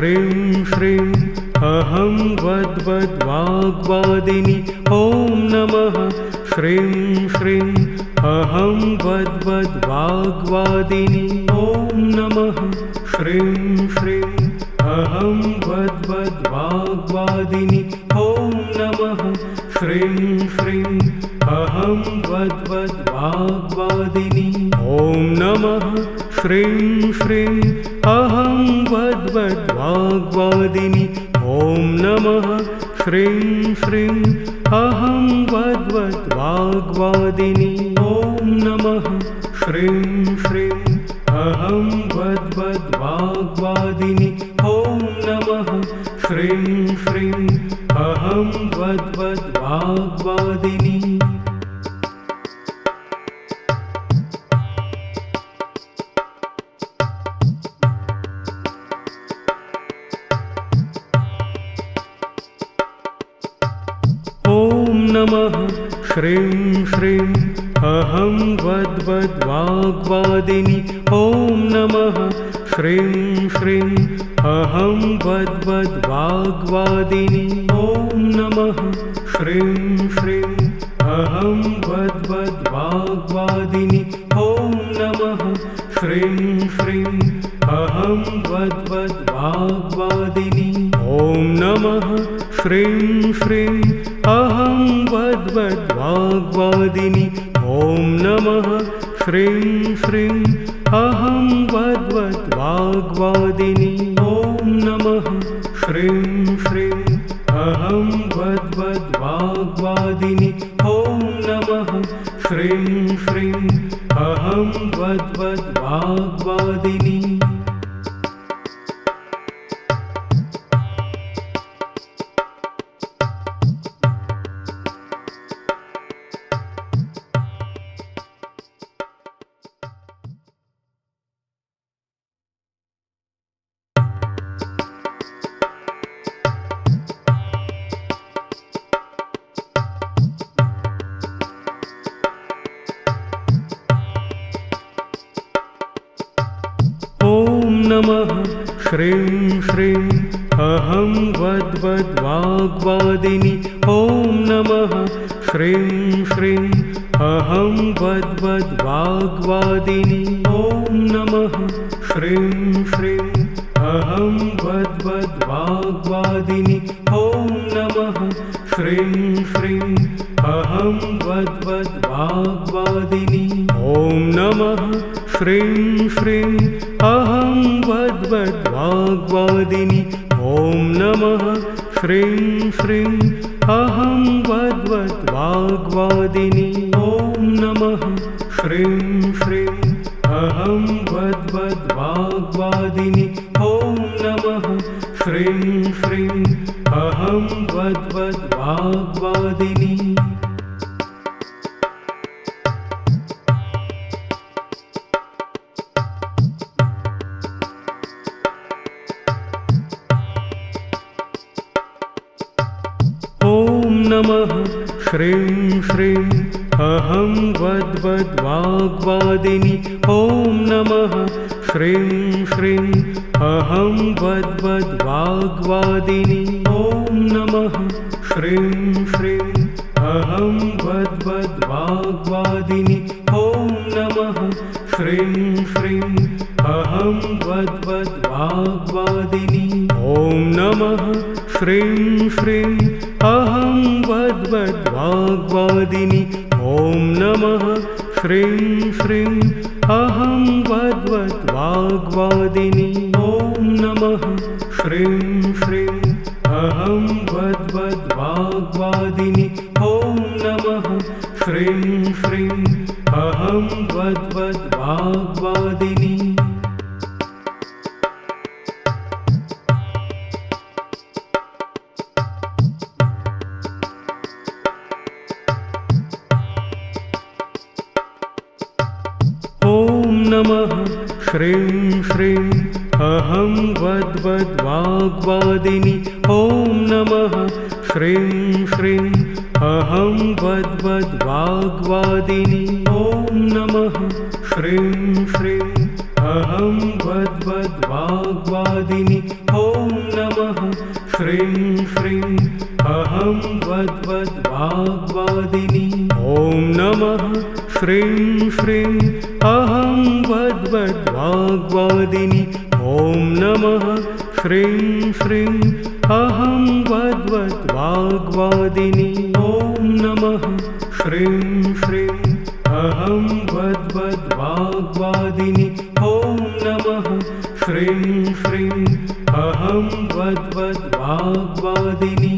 श्रीं श्रीं अहं वद्वद्वाग्वादिनि ॐ नमः श्रीं श्रीं अहं वद्वद्वाग्वादिनि ॐ नमः श्रीं श्रीं अहं वद्वद्वाग्वादिनि ॐ नमः श्रीं श्रीं अहं वद्वद्वाग्वादिनि ॐ नमः श्रीं श्रीं अहं वद्वद्वाग्वादिनि ॐ नमः श्रीं श्रीं अहं वद्वद्वाग्वादिनि ॐ नमः श्रीं श्रीं अहं वद्वद्वाग्वादिनि ॐ नमः श्रीं श्रीं अहं वद्वद्वाग्वादिनि ॐ नमः श्रीं श्रीं अहं वद्वद्वाग्वादिनि ॐ नमः श्रीं श्रीं अहं वद्वद्वाग्वादिनि ॐ नमः श्रीं श्रीं अहं वद्वद्वाग्वादिनि ॐ नमः श्रीं श्रीं अहं वद्वद्वाग्वादिनि ॐ नमः श्रीं श्रीं अहं वद्वद्वाग्वादिनि ॐ नमः श्रीं श्रीं अहं वद्वद्वाग्वादिनि ॐ नमः श्रीं श्रीं अहं वद्वद्वाग्वादिनि ॐ नमः श्रीं श्रीं अहं वद्वद्वाग्वादिनि नमः श्रीं श्रीं अहं वद्वद्वाग्वादिनि ॐ नमः श्रीं श्रीं अहं वद्वद्वाग्वादिनि ॐ नमः श्रीं श्रीं अहं वद्वद्वाग्वादिनि ॐ नमः श्रीं श्रीं अहं वद्वद्वाग्वादिनि ॐ नमः श्रीं श्रीं अहं वद्वद्वाग्वादिनि ॐ नमः श्रीं श्रीं अहं वद्वद्वाग्वादिनि ॐ नमः श्रीं श्रीं अहं वद्वद्वाग्वादिनि ॐ नमः श्रीं श्रीं अहं वद्वद्वाग्वादिनि नमः श्रीं श्रीं अहं वद्वद्वाग्वादिनि ॐ नमः श्रीं श्रीं अहं वद्वद्वाग्वादिनि ॐ नमः श्रीं श्रीं अहं वद्वद्वाग्वादिनि ॐ नमः श्रीं श्रीं अहं वद्वद्वाग्वादिनि ॐ नमः श्रीं श्रीं अहं वद्वद्वाग्वादिनि ॐ नमः श्रीं श्रीं अहं वद्वद्वाग्वादिनि ॐ नमः श्रीं श्रीं अहं वद्वद्वाग्वादिनि ॐ नमः श्रीं श्रीं अहं वद्वद्वाग्वादिनि नमः श्रीं श्रीं अहं वद्वद्वाग्वादिनि ॐ नमः श्रीं श्रीं अहं वद्वद्वाग्वादिनि ॐ नमः श्रीं श्रीं अहं वद्वद्वाग्वादिनि ॐ नमः श्रीं श्रीं अहं वद्वद्वाग्वादिनि ॐ नमः श्रीं श्रीं अहं वद्वद्वाग्वादिनि ॐ नमः श्रीं श्रीं अहं वद्वद्वाग्वादिनि ॐ नमः श्रीं श्रीं अहं वद्वद्वाग्वादिनि ॐ नमः श्रीं श्रीं अहं वद्वद्वाग्वादिनि